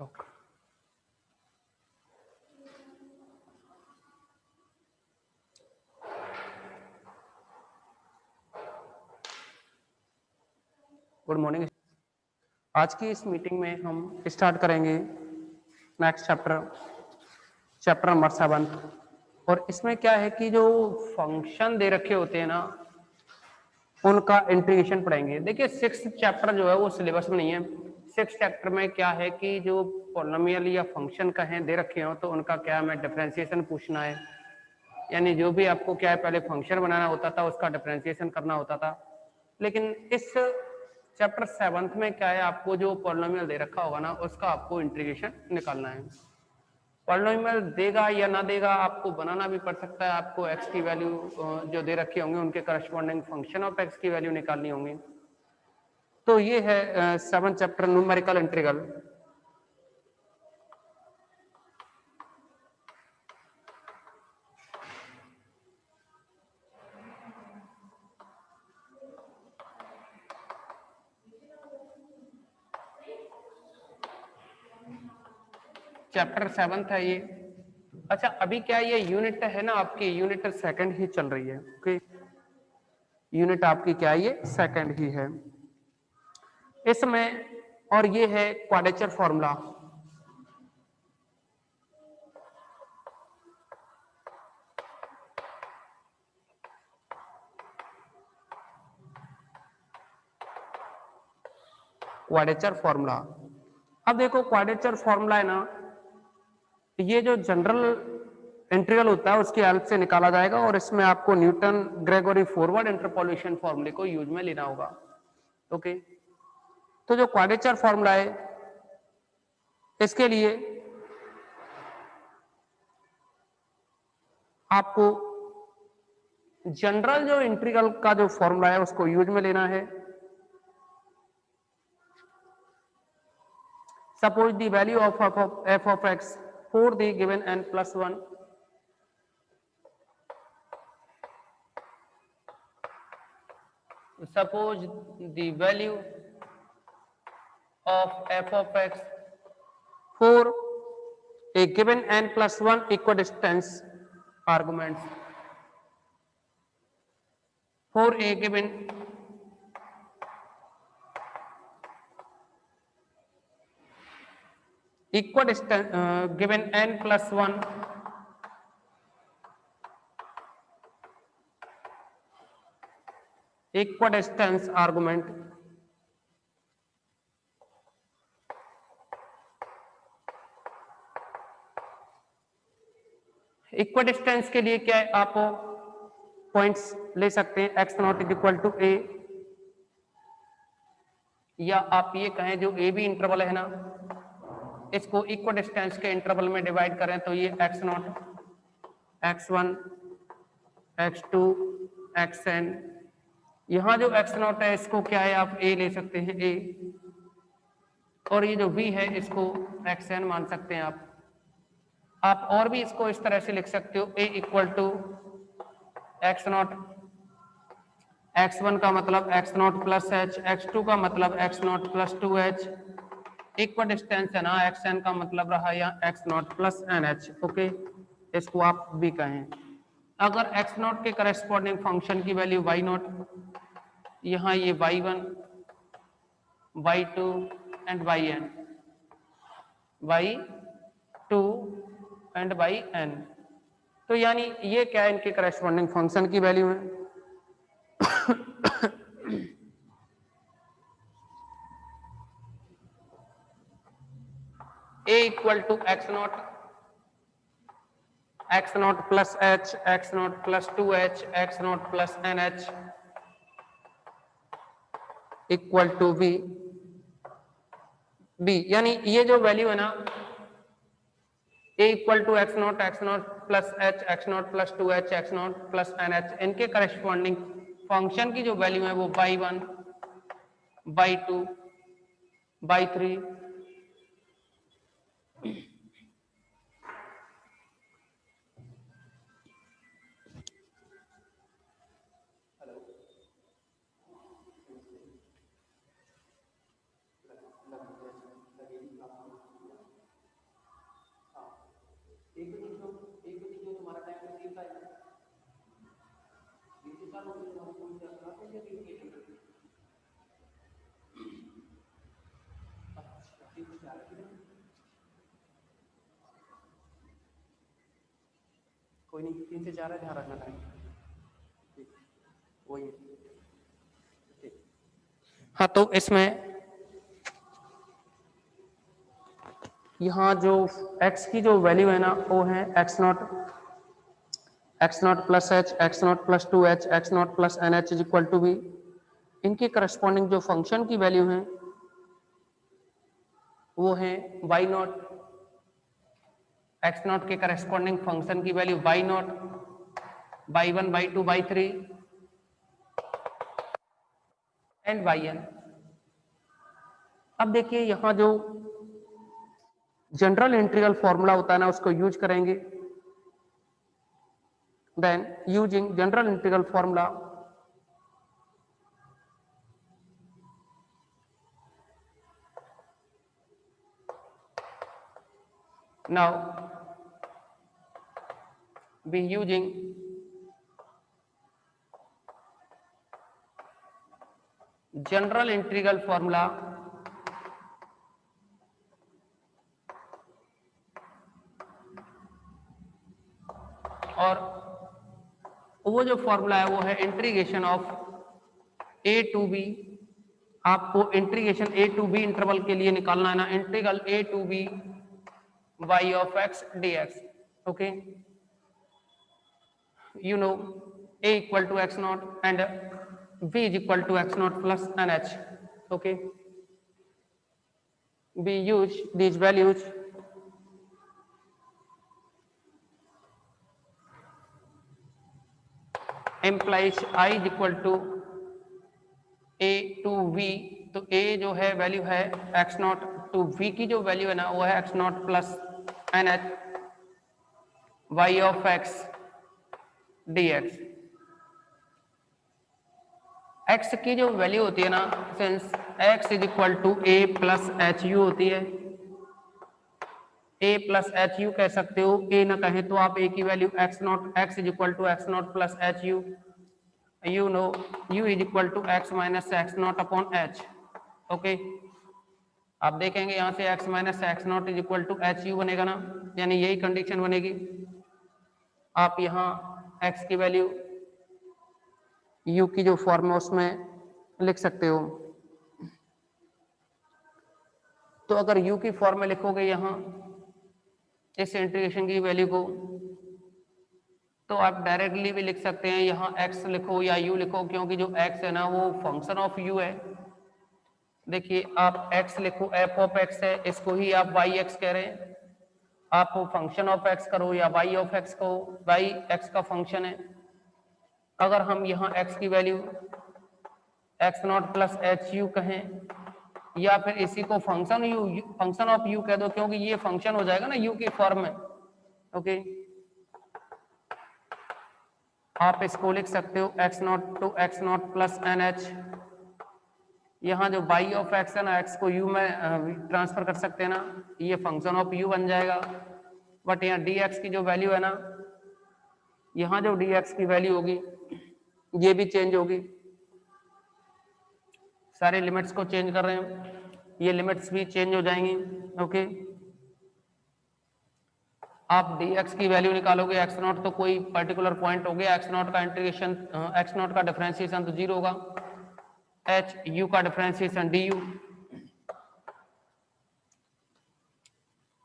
Talk. Good morning. आज की इस मीटिंग में हम स्टार्ट करेंगे नेक्स्ट चैप्टर नंबर 7। और इसमें क्या है कि जो फंक्शन दे रखे होते हैं ना, उनका इंटीग्रेशन पढ़ेंगे। देखिए 6th चैप्टर जो है वो सिलेबस में नहीं है। 6th चैप्टर में क्या है कि जो पॉलिनोमियल या फंक्शन कहें दे रखे हो तो उनका क्या हमें डिफरेंशिएशन पूछना है, यानी जो भी आपको क्या है पहले फंक्शन बनाना होता था उसका डिफरेंशिएशन करना होता था। लेकिन इस चैप्टर 7th में क्या है, आपको जो पॉलिनोमियल दे रखा होगा ना उसका आपको इंटीग्रेशन निकालना है। पॉलिनोमियल देगा या ना देगा आपको बनाना भी पड़ सकता है। आपको एक्स की वैल्यू जो दे रखे होंगे उनके करस्पॉन्डिंग फंक्शन ऑफ एक्स की वैल्यू निकालनी होंगी। तो ये है 7th chapter numerical integral. Chapter 7th है ये। अच्छा अभी क्या ये यूनिट है ना, आपकी यूनिट सेकंड ही चल रही है। ओके, यूनिट आपकी क्या है, ये सेकंड ही है इसमें। और ये है क्वाड्रेचर फॉर्मूला। क्वाड्रेचर फॉर्मूला, अब देखो क्वाड्रेचर फॉर्मूला है ना, ये जो जनरल इंटीग्रल होता है उसकी हेल्प से निकाला जाएगा और इसमें आपको न्यूटन ग्रेगोरी फॉरवर्ड इंटरपोलेशन फॉर्मूले को यूज में लेना होगा। ओके, तो जो क्वाड्रेचर फॉर्मूला है इसके लिए आपको जनरल जो इंटीग्रल का जो फॉर्मूला है उसको यूज में लेना है। Suppose the value of f of x for the given n plus 1, suppose the value of f of x for a given n plus 1 equidistance arguments, for a given equidistance given n plus 1 equidistance argument, equidistance के लिए क्या है, आप points ले सकते हैं x naught is equal to a, या आप ये कहें जो ए बी इंटरवल है ना इसको इक्विडिस्टेंस के इंटरवल में डिवाइड करें तो ये x naught, x1, x2, xn, यहां जो x नॉट है इसको क्या है आप a ले सकते हैं a, और ये जो v है इसको xn मान सकते हैं आप और भी इसको इस तरह से लिख सकते हो a equal to x naught, x1 का मतलब x not plus h, x2 का मतलब x not plus 2h, equidistance है ना xn का मतलब रहा यहाँ x not plus nh। Okay, इसको आप भी कहें। अगर x नॉट के करस्पॉन्डिंग फंक्शन की वैल्यू y नॉट, यहाँ ये y1, y2 and yn, y2 and yn, तो यानी ये क्या है इनके करस्पॉन्डिंग फंक्शन की वैल्यू है। a equal to x not plus h, x not plus 2h, x not plus nh equal to b, यानी ये जो वैल्यू है ना a equal to x not plus h, x not plus 2h, x not plus nh, इनके corresponding function की जो value है वो y1, y2, y3, कोई नहीं, 3 से 4 है, ध्यान रखना टाइम। वही ठीक। हाँ, तो इसमें यहाँ जो x की जो वैल्यू है ना वो है x not plus h, x not plus 2h, x not plus n h is equal to b. इनके करस्पॉन्डिंग जो फंक्शन की वैल्यू है वो है y नॉट, एक्स नॉट के करस्पॉन्डिंग फंक्शन की value y naught, y1, y2, y3 and yn। अब देखिए यहाँ जो जनरल इंटीग्रल फॉर्मूला होता है ना उसको यूज करेंगे। Then using general integral formula now be using general integral formula और वो जो फॉर्मूला है वो है integration of a to b. आपको integration a to b interval के लिए निकालना है ना, integral a to b y of x dx। okay, you know a equal to x naught and b is equal to x naught plus nh। okay, we use these values implies I is equal to a to v। तो a जो है value है x naught, to v की जो value है ना वो है x not plus n h y of x dx। x की जो वैल्यू होती है ना, since x is equal to a plus h u होती है, a प्लस एच यू कह सकते हो, a ना कहें तो आप a की value x naught, x is equal to x not plus h u, you know u is equal to x minus x naught upon h। Okay, आप देखेंगे यहां से x minus x naught is equal to h u बनेगा ना, यानी यही condition बनेगी। आप यहाँ x की वैल्यू u की जो फॉर्म है उसमें लिख सकते हो। तो अगर u की फॉर्म में लिखोगे यहाँ इस इंटीग्रेशन की वैल्यू को, तो आप डायरेक्टली भी लिख सकते हैं, यहाँ x लिखो या u लिखो, क्योंकि जो x है ना वो फंक्शन ऑफ u है। देखिए आप x लिखो, f ऑफ x है, इसको ही आप yx कह रहे हैं। आप फंक्शन ऑफ x करो या y ऑफ x को, y x का फंक्शन है। अगर हम यहाँ x की value x not plus h you कहें या फिर इसी को फंक्शन ऑफ u कह दो, क्योंकि ये फंक्शन हो जाएगा ना u की फॉर्म में। ओके, आप इसको लिख सकते हो x naught to x not plus n h. यहाँ जो y ऑफ x है ना, x को u में ट्रांसफर कर सकते हैं ना, ये फंक्शन ऑफ u बन जाएगा। बट यहाँ dx की जो वैल्यू है ना, यहाँ जो dx की वैल्यू होगी ये भी चेंज होगी। सारे लिमिट्स को चेंज कर रहे हैं, ये लिमिट्स भी चेंज हो जाएंगी। ओके, आप dx की वैल्यू निकालोगे x नॉट, तो कोई पर्टिकुलर पॉइंट हो गया, x नॉट का इंटीग्रेशन, x नॉट का डिफरेंशिएशन तो 0 होगा, h u का डिफरेंशिएशन du।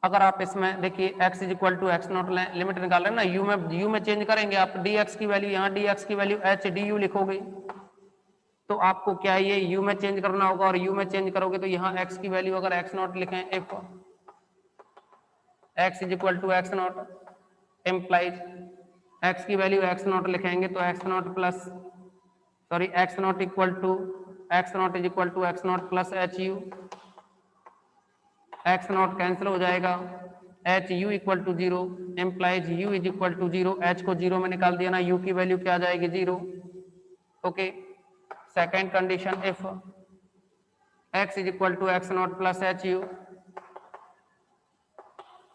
अगर आप इसमें देखिए x is equal to x naught limit निकाल रहे हैं ना, u में चेंज करेंगे आप dx की वैल्यू, यहाँ dx की वैल्यू h du लिखोगे, तो आपको क्या है ये u में चेंज करना होगा, और u में चेंज करोगे तो यहाँ x की वैल्यू अगर x नॉट लिखें, if x is equal to x naught implies x की वैल्यू x नॉट लिखेंगे तो x not plus x naught equal to x naught is equal to x not plus h u, x naught cancel हो जाएगा, h u equal to 0 implies u is equal to 0, h को 0 में निकाल दिया ना, you की value क्या आ जाएगी 0। Okay, second condition, if x is equal to x not plus h u,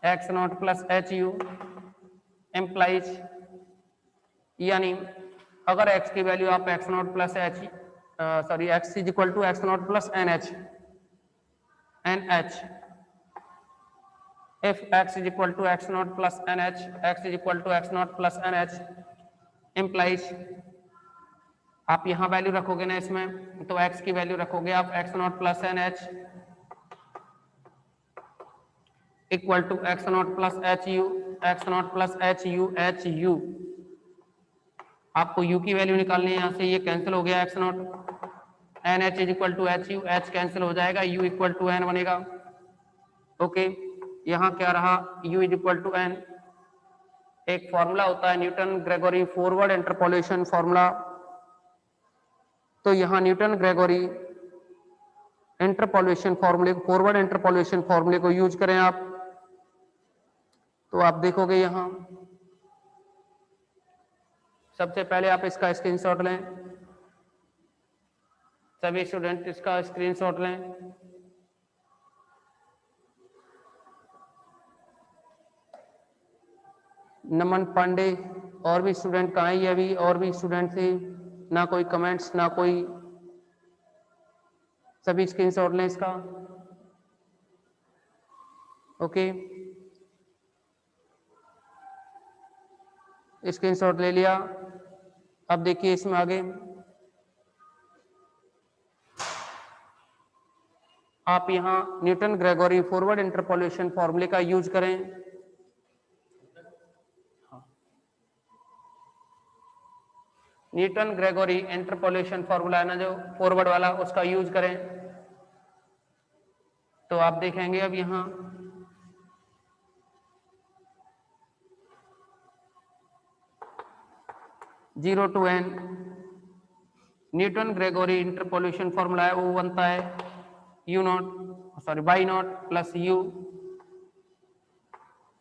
x not plus h u implies, यानी अगर x की वैल्यू आप x not plus h sorry x is equal to x not plus n h if x is equal to x naught plus nh, x is equal to x naught plus nh implies आप यहां value रखोगे ना इसमें, तो x की value रखोगे आप x naught plus nh equal to x naught plus hu, x naught plus hu आपको u की वैल्यू निकालनी है, यहां से ये कैंसिल हो गया x naught, nh is equal to hu, h cancel हो जाएगा, u इक्वल टू n बनेगा। ओके, यहां क्या रहा, u is equal to n। एक फॉर्मूला होता है Newton Gregory forward interpolation formula, तो यहां न्यूटन ग्रेगोरी इंटरपोलेशन फॉर्मूले, फॉरवर्ड इंटरपोलेशन फॉर्मूले को यूज करें आप, तो आप देखोगे यहां सबसे पहले आप इसका स्क्रीनशॉट लें, सभी स्टूडेंट इसका स्क्रीनशॉट लें। नमन पांडे, और भी स्टूडेंट कहाँ है, ये अभी और भी स्टूडेंट थे, ना कोई कमेंट्स ना कोई, सभी स्क्रीनशॉट लें इसका। ओके, स्क्रीनशॉट ले लिया। अब देखिए इसमें आगे आप यहां न्यूटन ग्रेगोरी फॉरवर्ड इंटरपोलेशन फॉर्मूले का यूज करें। न्यूटन ग्रेगोरी इंटरपोलेशन फॉर्मूला है ना जो फॉरवर्ड वाला, उसका यूज करें, तो आप देखेंगे अब यहां zero to n Newton Gregory interpolation formula है, वो बनता है u naught sorry y naught plus u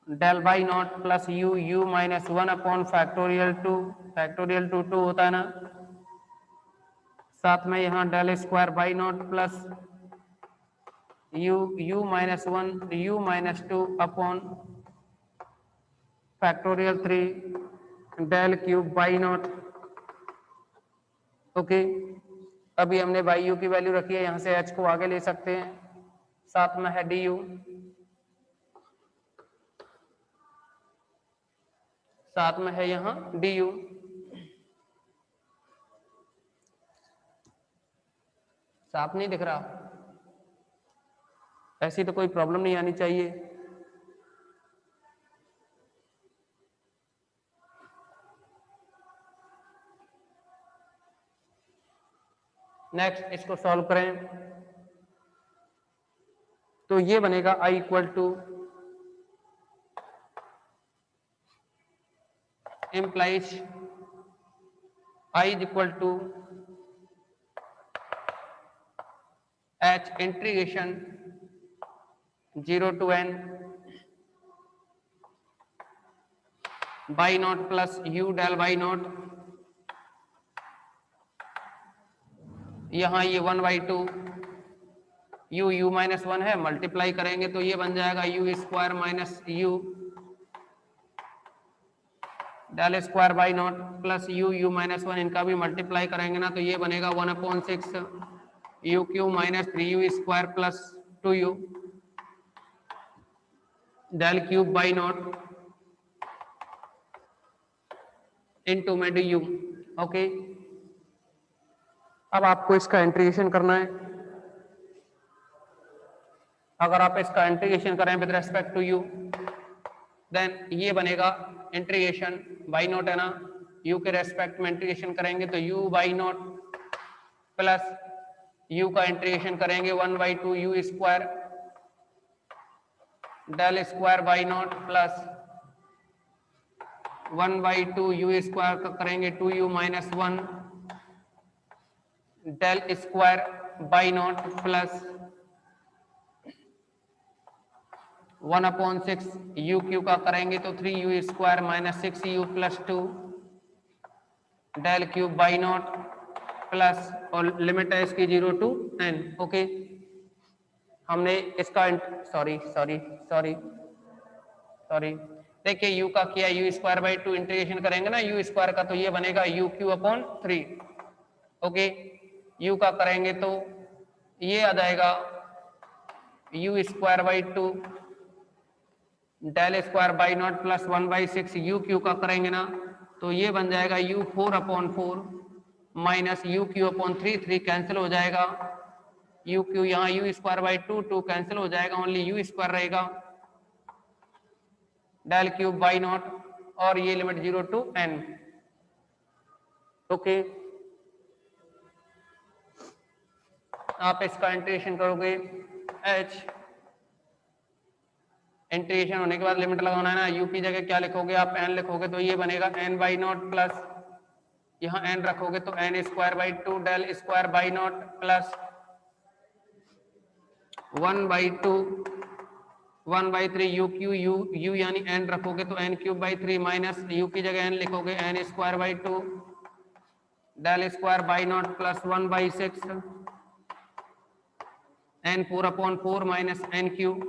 del y naught plus u minus 1 upon factorial two होता है ना, साथ में यहाँ del square y naught plus u minus 1 u minus 2 upon factorial 3 del cube y naught. Okay, अभी हमने by u की value रखी है, यहां से h को आगे ले सकते हैं, साथ में है डी यू, साथ में है यहां डी यू। साफ नहीं दिख रहा? ऐसी तो कोई प्रॉब्लम नहीं आनी चाहिए। नेक्स्ट इसको सॉल्व करें, तो ये बनेगा i equal to implies i is equal to h integration 0 to n by naught plus u del by naught, यहां ये 1 by 2 u माइनस 1 है, मल्टीप्लाई करेंगे तो ये बन जाएगा u square minus u del square y naught plus u minus 1, इनका भी मल्टीप्लाई करेंगे ना तो ये बनेगा 1/6 u cube minus 3u square plus 2u del cube y naught into में डी यू। ओके, अब आपको इसका इंटीग्रेशन करना है। अगर आप इसका इंटीग्रेशन करें with respect to u, then ये बनेगा इंटीग्रेशन बाई नॉट है ना, u के रेस्पेक्ट में इंटीग्रेशन करेंगे तो u y naught plus u का इंटीग्रेशन करेंगे 1/2 u square del square y naught plus 1/2 u square करेंगे 2u minus 1 del square y naught plus 1/6 u cube का करेंगे तो 3u square minus 6u plus 2 del cube y naught plus, और limit है इसकी 0 to n। Okay, हमने इसका sorry देखिए यू का किया, यू स्क्वायर बाई 2 इंटीग्रेशन करेंगे ना यू स्क्वायर का, तो ये बनेगा u cube upon 3। Okay, u का करेंगे तो ये आ जाएगा u square by 2 del square y naught plus 1/6। U cube का करेंगे ना तो ये बन जाएगा u 4/4 minus u cube upon 3, 3 cancel हो जाएगा, यू क्यू यहाँ यू स्क्वायर बाई 2, 2 कैंसिल हो जाएगा, ओनली यू स्क्वायर रहेगा, डेल क्यूब बाई नॉट, और ये लिमिट 0 to n। ओके, आप इसका इंटीग्रेशन करोगे, h इंटीग्रेशन होने के बाद लिमिट लगाना है ना, u की जगह क्या लिखोगे आप, n लिखोगे, तो ये बनेगा n बाई नॉट प्लस यहाँ n रखोगे तो n square by 2 del square y naught plus 1/2 1/3 u cube, u यानी n रखोगे तो n cube by 3 minus u की जगह n लिखोगे n square by 2 del square y naught plus 1/6 n 4/4 minus n cube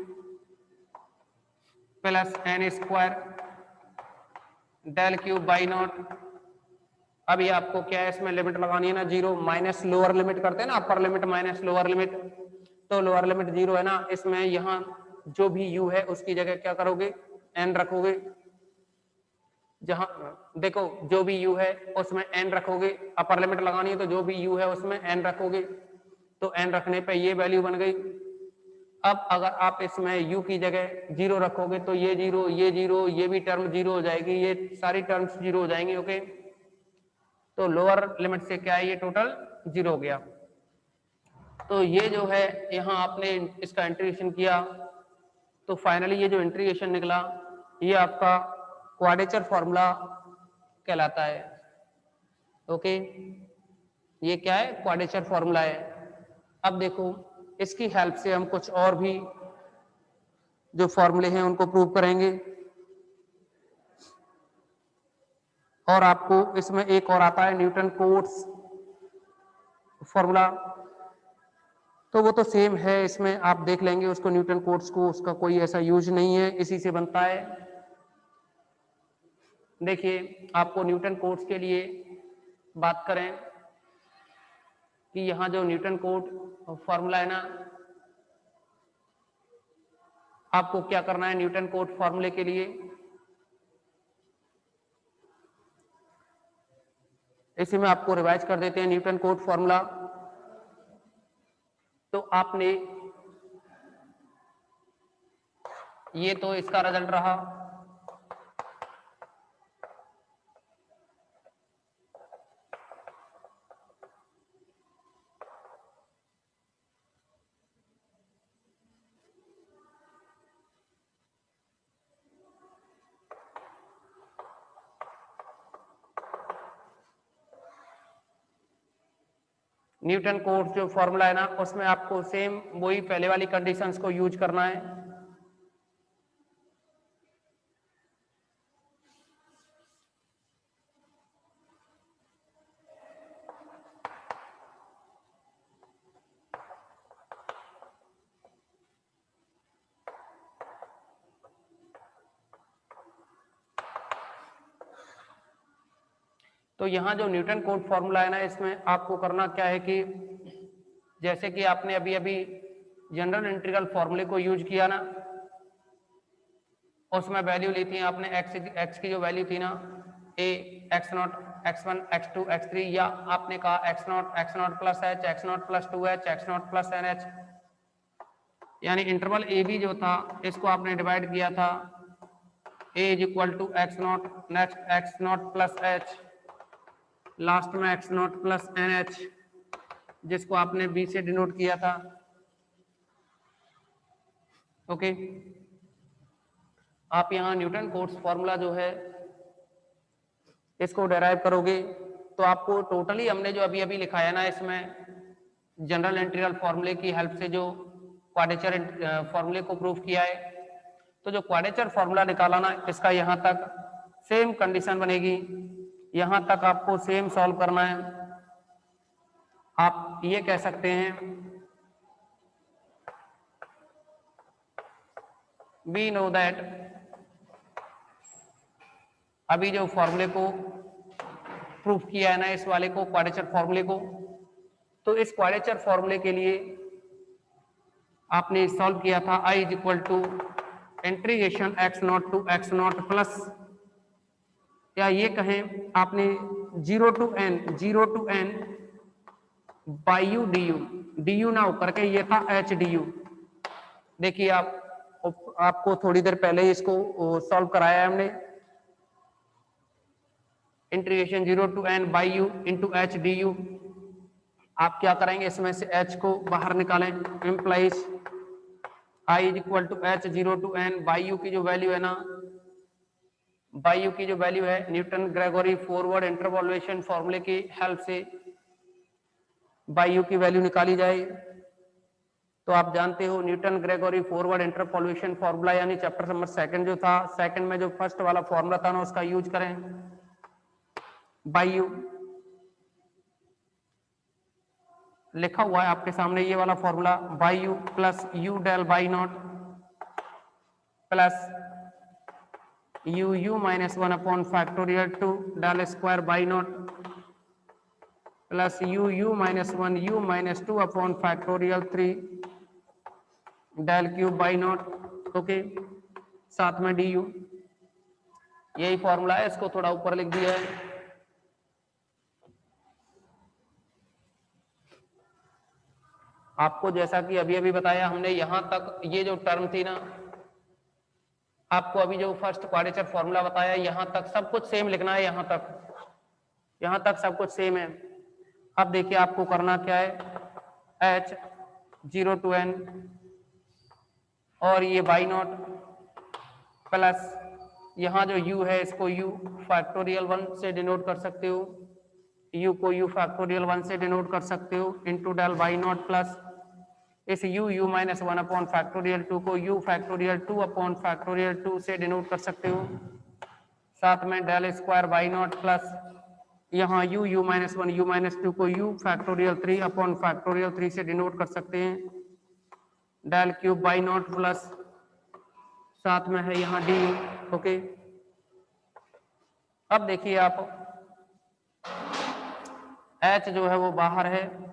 plus n square del cube y naught. अब ये आपको क्या है, इसमें लिमिट लगानी है ना 0, माइनस लोअर लिमिट करते हैं ना, upper limit minus lower limit, तो लोअर लिमिट 0 है ना, इसमें यहाँ जो भी u है उसकी जगह क्या करोगे, n रखोगे, जहां देखो जो भी u है उसमें n रखोगे, अपर लिमिट लगानी है तो जो भी u है उसमें n रखोगे, तो n रखने पे ये वैल्यू बन गई। अब अगर आप इसमें u की जगह 0 रखोगे तो ये 0, ये 0, ये भी टर्म 0 हो जाएगी, ये सारी टर्म्स 0 हो जाएंगी। ओके, तो लोअर लिमिट से क्या है, ये टोटल 0 हो गया। तो ये जो है यहाँ आपने इसका इंटीग्रेशन किया तो फाइनली ये जो इंटीग्रेशन निकला ये आपका क्वाड्रेचर फॉर्मूला कहलाता है। ओके, ये क्या है, क्वाड्रेचर फॉर्मूला है। अब देखो इसकी हेल्प से हम कुछ और भी जो फॉर्मूले हैं उनको प्रूव करेंगे, और आपको इसमें एक और आता है न्यूटन कोट्स फॉर्मूला, तो वो तो सेम है, इसमें आप देख लेंगे उसको, न्यूटन कोट्स को, उसका कोई ऐसा यूज नहीं है, इसी से बनता है। देखिए आपको न्यूटन कोट्स के लिए बात करें कि यहाँ जो न्यूटन कोट फॉर्मूला है ना, आपको क्या करना है न्यूटन कोट फॉर्मूले के लिए, इसी में आपको रिवाइज कर देते हैं न्यूटन कोट फॉर्मूला। तो आपने ये तो इसका रिजल्ट रहा, न्यूटन कोट्स जो फॉर्मूला है ना उसमें आपको सेम वही पहले वाली कंडीशंस को यूज करना है। तो यहाँ जो न्यूटन कोट फॉर्मूला है ना, इसमें आपको करना क्या है कि जैसे कि आपने अभी अभी जनरल इंटीग्रल फॉर्मूले को यूज किया ना, उसमें वैल्यू ली थी आपने एक्स की जो वैल्यू थी ना, ए x not x1 x2 x3, या आपने कहा x not plus h, x not plus 2h, x not plus NH, यानी इंटरवल ए बी जो था इसको आपने डिवाइड किया था, a is equal to x not, next x not plus h, last में x not plus n h, जिसको आपने बी से डिनोट किया था। ओके, आप यहाँ न्यूटन कोट्स फॉर्मूला जो है इसको डेराइव करोगे तो आपको टोटली हमने जो अभी अभी लिखा है ना, इसमें जनरल इंटीग्रल फॉर्मूले की हेल्प से जो क्वाड्रेचर फॉर्मूले को प्रूव किया है, तो जो क्वाड्रेचर फॉर्मूला निकाला ना इसका यहाँ तक सेम कंडीशन बनेगी, यहाँ तक आपको सेम सॉल्व करना है। आप ये कह सकते हैं we know that अभी जो फॉर्मूले को प्रूफ किया है ना, इस वाले को क्वाड्रेचर फॉर्मूले को, तो इस क्वाड्रेचर फॉर्मूले के लिए आपने सॉल्व किया था i is equal to integration x naught to x not plus, या ये कहें आपने 0 to n y u d u ना होकर के ये था एच डी यू। देखिए आपको थोड़ी देर पहले ही इसको सॉल्व कराया है हमने। Integration 0 to n y u into h d u. आप क्या करेंगे, इसमें से h को बाहर निकालें, implies i is equal to h 0 to n y u की जो वैल्यू है ना, बाई यू की जो वैल्यू है न्यूटन ग्रेगोरी फॉरवर्ड इंटरपोलेशन फॉर्मूले की हेल्प से बाई यू की वैल्यू निकाली जाए। तो आप जानते हो Newton Gregory forward interpolation formula, यानी चैप्टर नंबर 2 जो था, 2 में जो फर्स्ट वाला फॉर्मूला था ना, उसका यूज करें बाई यू। लिखा हुआ है आपके सामने ये वाला formula, y u plus u del y naught plus u minus 1 upon factorial 2 del square y naught plus u minus 1 u minus 2 upon factorial 3 del cube y naught. Okay, साथ में d you, यही formula है, इसको थोड़ा ऊपर लिख दिया है। आपको जैसा कि अभी अभी बताया हमने, यहां तक ये जो टर्म थी ना, आपको अभी जो फर्स्ट क्वाड्रेचर फॉर्मूला बताया, यहां तक सब कुछ सेम लिखना है, यहां तक सब कुछ सेम है। अब देखिए आपको करना क्या है, h 0 टू n और ये बाई नॉट प्लस यहां जो u है इसको u फैक्टोरियल 1 से डिनोट कर सकते हो, u को u फैक्टोरियल 1 से डिनोट कर सकते हो into del y naught plus इस u माइनस 1 अपॉन फैक्टोरियल 2 को u फैक्टोरियल 2 अपॉन फैक्टोरियल 2 से डिनोट कर सकते हो, साथ में del square y naught plus यहाँ u माइनस 1 u माइनस 2 को u फैक्टोरियल 3 अपॉन फैक्टोरियल 3 से डिनोट कर सकते हैं, del cube y naught plus साथ में है यहाँ डी। ओके, अब देखिए आप h जो है वो बाहर है।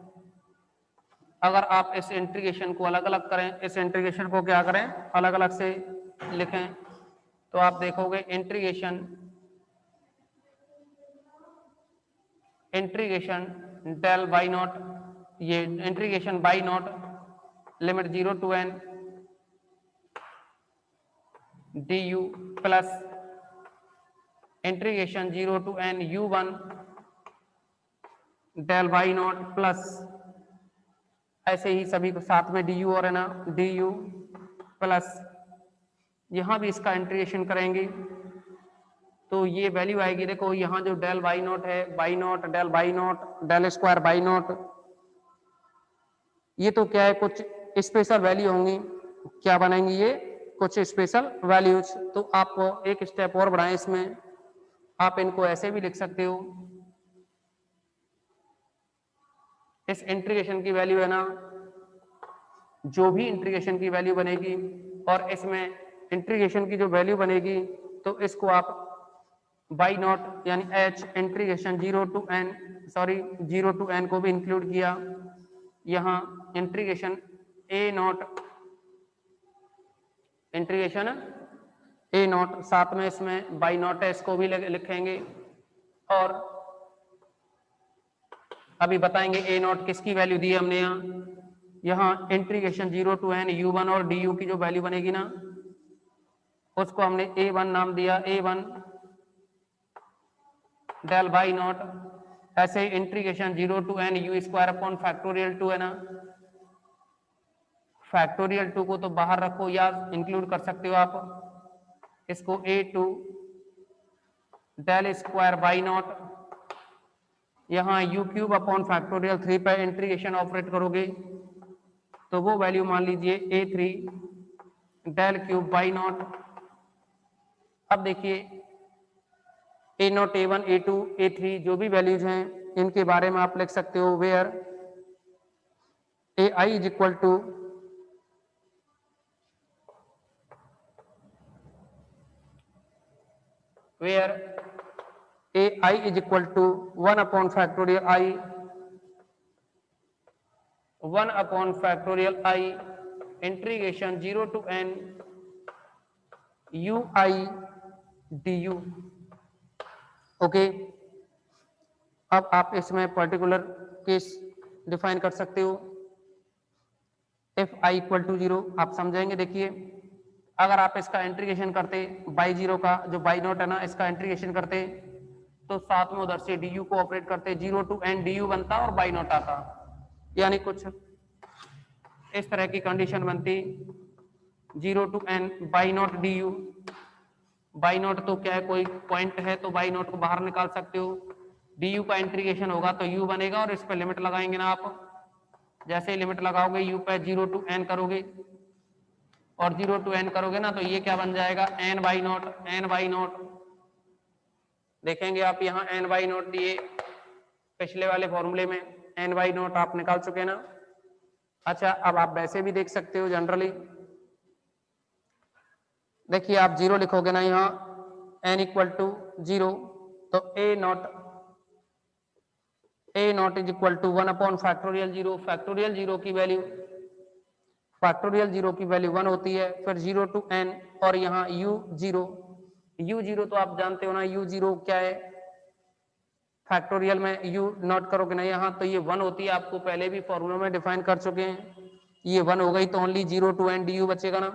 अगर आप इस इंटीग्रेशन को अलग अलग करें, इस इंटीग्रेशन को क्या करें, अलग अलग से लिखें, तो आप देखोगे इंटीग्रेशन डेल बाई नॉट, ये integration y naught limit 0 to n d u plus integration 0 to n u1 del y naught plus ऐसे ही सभी को साथ में डी यू और है ना डी यू प्लस यहां भी इसका इंटीग्रेशन करेंगे तो ये वैल्यू आएगी। देखो यहाँ जो डेल बाई नॉट है, y naught del y naught del square y naught, ये तो क्या है, कुछ स्पेशल वैल्यू होंगी। क्या बनेंगी ये, कुछ स्पेशल वैल्यूज। तो आप एक स्टेप और बढ़ाएं इसमें, आप इनको ऐसे भी लिख सकते हो, इस इंटीग्रेशन की वैल्यू है ना, जो भी इंटीग्रेशन की वैल्यू बनेगी और इसमें इंटीग्रेशन की जो वैल्यू बनेगी, तो इसको आप बाई नॉट यानी h इंटीग्रेशन 0 टू n को भी इंक्लूड किया, यहाँ इंटीग्रेशन a नॉट साथ में इसमें बाई नॉट है, इसको भी लिखेंगे और अभी बताएंगे a नॉट किसकी वैल्यू दी है हमने यहाँ इंटीग्रेशन 0 टू n u1 और du की जो वैल्यू बनेगी ना, उसको हमने a1 नाम दिया, a1 डेल बाई नॉट, ऐसे integration 0 to n u square upon factorial 2 है ना, फैक्टोरियल 2 को तो बाहर रखो या इंक्लूड कर सकते हो आप, इसको a2 del square y naught, यहाँ यू क्यूब अपॉन फैक्टोरियल 3 पर इंटीग्रेशन ऑपरेट करोगे तो वो वैल्यू मान लीजिए a3 del cube y naught. अब देखिए ए नॉट a1 a2 a3 जो भी वैल्यूज हैं इनके बारे में आप लिख सकते हो, where ai is equal to where a i is equal to 1 upon factorial i integration 0 to n u i d u. Okay, अब आप इसमें पर्टिकुलर केस डिफाइन कर सकते हो। इफ आई इक्वल टू 0 आप समझेंगे, देखिए अगर आप इसका इंटीग्रेशन करते बाई जीरो का जो बाई नॉट है ना, इसका इंटीग्रेशन करते तो साथ में उधर से डी यू को ऑपरेट करते 0 to n डी यू बनता और बाई नॉट आता, यानी कुछ इस तरह की कंडीशन बनती 0 to n y not D you. By not तो क्या है, कोई पॉइंट है तो बाई नॉट को बाहर निकाल सकते हो। डी यू का इंटीग्रेशन होगा तो यू बनेगा और इस पर लिमिट लगाएंगे ना आप, जैसे ही लिमिट लगाओगे यू पे 0 to n करोगे और 0 to n करोगे ना तो ये क्या बन जाएगा n बाई नॉट। देखेंगे आप यहाँ n बाई नॉट दिए पिछले वाले फॉर्मूले में n बाई नॉट आप निकाल चुके ना। अच्छा, अब आप वैसे भी देख सकते हो जनरली, देखिए आप 0 लिखोगे ना यहाँ n इक्वल टू 0 तो a not is equal to 1 upon factorial 0। Factorial 0 की वैल्यू 1 होती है, फिर 0 to n और यहाँ u 0 तो आप जानते हो ना u 0 क्या है, फैक्टोरियल में u नॉट करोगे ना यहाँ तो ये 1 होती है, आपको पहले भी फॉर्मूला में डिफाइन कर चुके हैं। ये 1 हो गई तो ओनली 0 to n du बचेगा ना।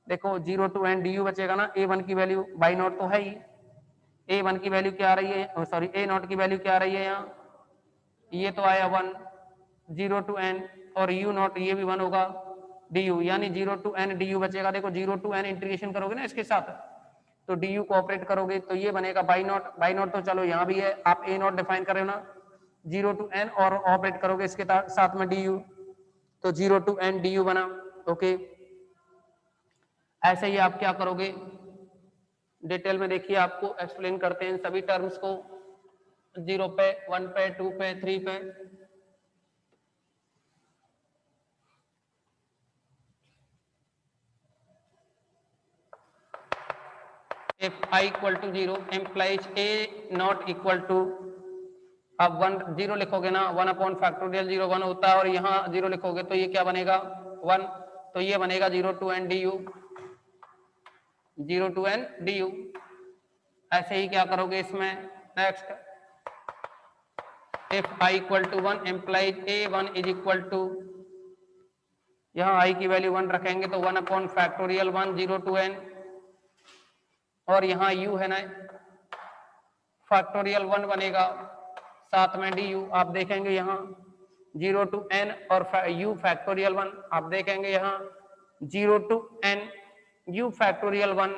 देखो 0 to n du बचेगा ना, a1 की वैल्यू बाई नॉट तो है ही, a1 की वैल्यू क्या आ रही है, सॉरी a नॉट की वैल्यू क्या आ रही है यहाँ, ये तो आया 1 0 to n और u नॉट ये भी 1 होगा du, यानी 0 to n du बचेगा। देखो 0 to n इंटीग्रेशन करोगे ना इसके साथ तो du को ऑपरेट करोगे तो ये बनेगा बाई नॉट तो चलो यहाँ भी है, आप a नॉट डिफाइन कर रहे हो ना 0 to n और ऑपरेट करोगे इसके साथ में du तो 0 to n du बना। ओके, ऐसे ही आप क्या करोगे डिटेल में देखिए, आपको एक्सप्लेन करते हैं सभी टर्म्स को 0 पे 1 पे 2 पे 3 पे। If I equal to 0 implies a not equal to, अब 0 लिखोगे ना 1 अपॉन फैक्टोरियल 0 1 होता है और यहाँ 0 लिखोगे तो ये क्या बनेगा 1, तो ये बनेगा 0 to n du। ऐसे ही क्या करोगे इसमें next, if I equal to 1 implies a1 is equal to, यहाँ i की वैल्यू 1 रखेंगे तो 1 अपॉन फैक्टोरियल 1 0 to n और यहाँ u है ना फैक्टोरियल 1 बनेगा साथ में du। आप देखेंगे यहाँ 0 to n और u फैक्टोरियल 1, आप देखेंगे यहाँ 0 to n u फैक्टोरियल 1,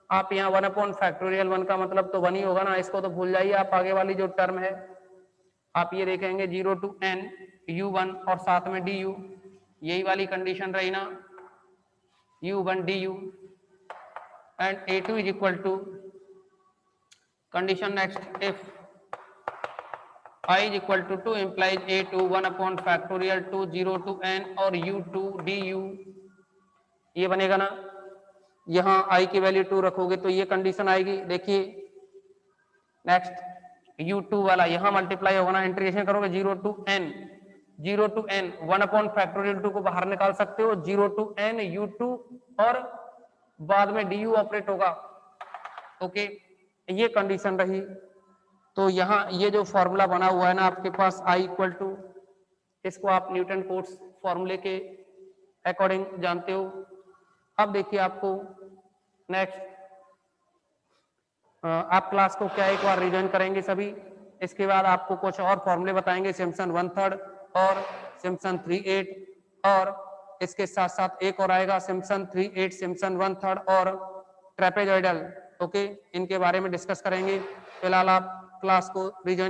आप यहाँ 1 अपॉन फैक्टोरियल 1 का मतलब तो 1 ही होगा ना, इसको तो भूल जाइए आप, आगे वाली जो टर्म है आप ये देखेंगे 0 to n u1 और साथ में du, यही वाली कंडीशन रही ना u1 du and a2 is equal to, condition next, if I is equal to 2 implies a2 1 upon factorial 2 0 to n और u2 du, ये बनेगा ना, यहाँ i की वैल्यू 2 रखोगे तो ये कंडीशन आएगी। देखिए नेक्स्ट u2 वाला यहाँ मल्टीप्लाई होगा ना, इंटीग्रेशन करोगे 0 to n 1 अपॉन फैक्टोरियल 2 को बाहर निकाल सकते हो 0 to n u2 और बाद में du ऑपरेट होगा। ओके, ये कंडीशन रही। तो यहाँ ये जो फॉर्मूला बना हुआ है ना आपके पास i इक्वल टू, इसको आप न्यूटन कोट्स फॉर्मूले के अकॉर्डिंग जानते हो। अब देखिए आपको नेक्स्ट, आप क्लास को क्या एक बार रिवीजन करेंगे सभी, इसके बाद आपको कुछ और फॉर्मूले बताएंगे, सिम्पसन 1/3 और सिम्पसन 3/8 और इसके साथ साथ एक और आएगा सिम्पसन 3/8 सिम्पसन 1/3 और ट्रेपेजॉइडल। ओके, इनके बारे में डिस्कस करेंगे। फिलहाल आप क्लास को रिजॉइन